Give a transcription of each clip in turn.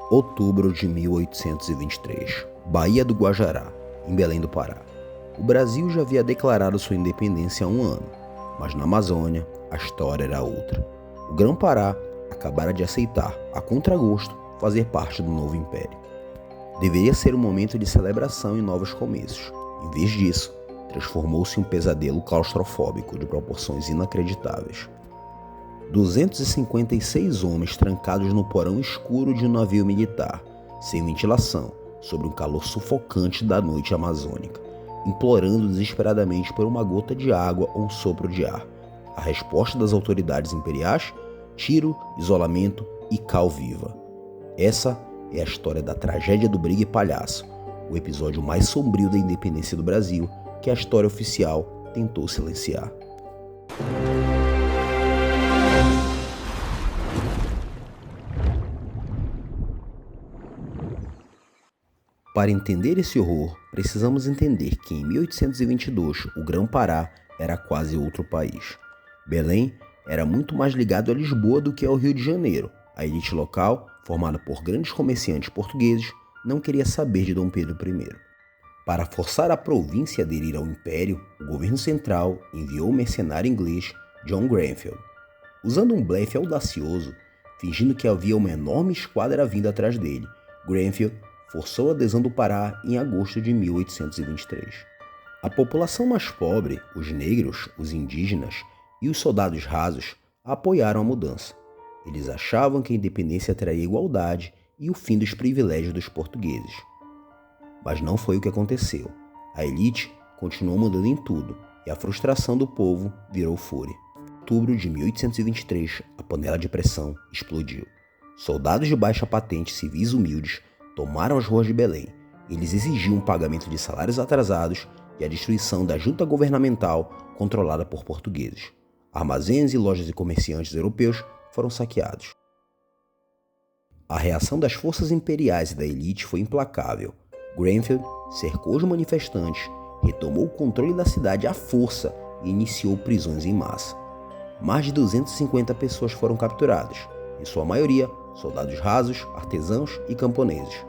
Outubro de 1823, Baía do Guajará, em Belém do Pará. O Brasil já havia declarado sua independência há um ano, mas na Amazônia a história era outra. O Grã-Pará acabara de aceitar, a contragosto, fazer parte do novo império. Deveria ser um momento de celebração e novos começos. Em vez disso, transformou-se em um pesadelo claustrofóbico de proporções inacreditáveis. 256 homens trancados no porão escuro de um navio militar, sem ventilação, sob um calor sufocante da noite amazônica, implorando desesperadamente por uma gota de água ou um sopro de ar. A resposta das autoridades imperiais? Tiro, isolamento e cal viva. Essa é a história da tragédia do Brigue Palhaço, o episódio mais sombrio da independência do Brasil que a história oficial tentou silenciar. Para entender esse horror, precisamos entender que em 1822 o Grã-Pará era quase outro país. Belém era muito mais ligado a Lisboa do que ao Rio de Janeiro. A elite local, formada por grandes comerciantes portugueses, não queria saber de Dom Pedro I. Para forçar a província a aderir ao império, o governo central enviou o mercenário inglês John Grenfell. Usando um blefe audacioso, fingindo que havia uma enorme esquadra vindo atrás dele, Grenfell forçou a adesão do Pará em agosto de 1823. A população mais pobre, os negros, os indígenas e os soldados rasos, apoiaram a mudança. Eles achavam que a independência traria igualdade e o fim dos privilégios dos portugueses. Mas não foi o que aconteceu. A elite continuou mandando em tudo e a frustração do povo virou fúria. Em outubro de 1823, a panela de pressão explodiu. Soldados de baixa patente, civis humildes, tomaram as ruas de Belém. Eles exigiam o pagamento de salários atrasados e a destruição da junta governamental controlada por portugueses. Armazéns e lojas de comerciantes europeus foram saqueados. A reação das forças imperiais e da elite foi implacável. Grenfell cercou os manifestantes, retomou o controle da cidade à força e iniciou prisões em massa. Mais de 250 pessoas foram capturadas, em sua maioria soldados rasos, artesãos e camponeses.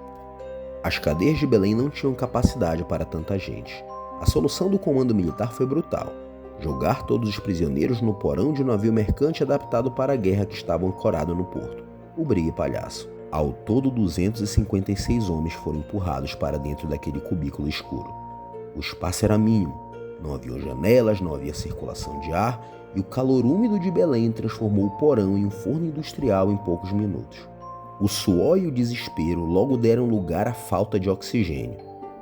As cadeias de Belém não tinham capacidade para tanta gente. A solução do comando militar foi brutal: jogar todos os prisioneiros no porão de um navio mercante adaptado para a guerra que estava ancorado no porto, o Brigue Palhaço. Ao todo, 256 homens foram empurrados para dentro daquele cubículo escuro. O espaço era mínimo, não havia janelas, não havia circulação de ar e o calor úmido de Belém transformou o porão em um forno industrial em poucos minutos. O suor e o desespero logo deram lugar à falta de oxigênio.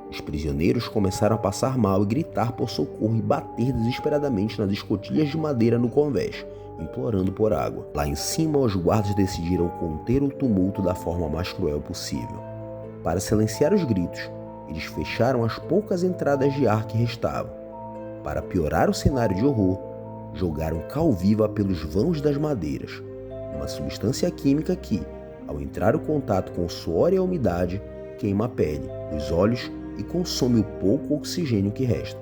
Os prisioneiros começaram a passar mal e gritar por socorro e bater desesperadamente nas escotilhas de madeira no convés, implorando por água. Lá em cima, os guardas decidiram conter o tumulto da forma mais cruel possível. Para silenciar os gritos, eles fecharam as poucas entradas de ar que restavam. Para piorar o cenário de horror, jogaram cal viva pelos vãos das madeiras, uma substância química que, ao entrar em contato com o suor e a umidade, queima a pele, os olhos e consome o pouco oxigênio que resta.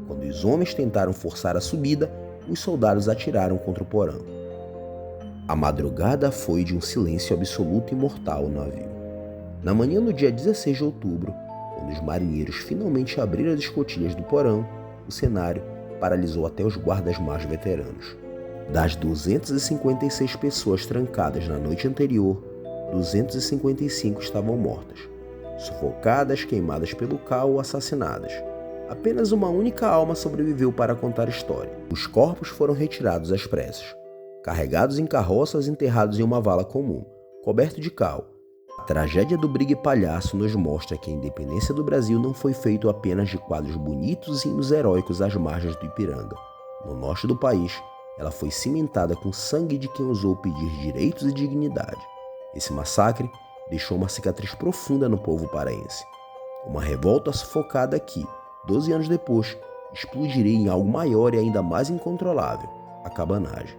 Quando os homens tentaram forçar a subida, os soldados atiraram contra o porão. A madrugada foi de um silêncio absoluto e mortal no navio. Na manhã do dia 16 de outubro, quando os marinheiros finalmente abriram as escotilhas do porão, o cenário paralisou até os guardas mais veteranos. Das 256 pessoas trancadas na noite anterior, 255 estavam mortas, sufocadas, queimadas pelo cal ou assassinadas. Apenas uma única alma sobreviveu para contar a história. Os corpos foram retirados às pressas, carregados em carroças e enterrados em uma vala comum, coberto de cal. A tragédia do Brigue Palhaço nos mostra que a independência do Brasil não foi feita apenas de quadros bonitos e hinos heróicos às margens do Ipiranga. No norte do país, ela foi cimentada com sangue de quem ousou pedir direitos e dignidade. Esse massacre deixou uma cicatriz profunda no povo paraense. Uma revolta sufocada que, 12 anos depois, explodiria em algo maior e ainda mais incontrolável: a cabanagem.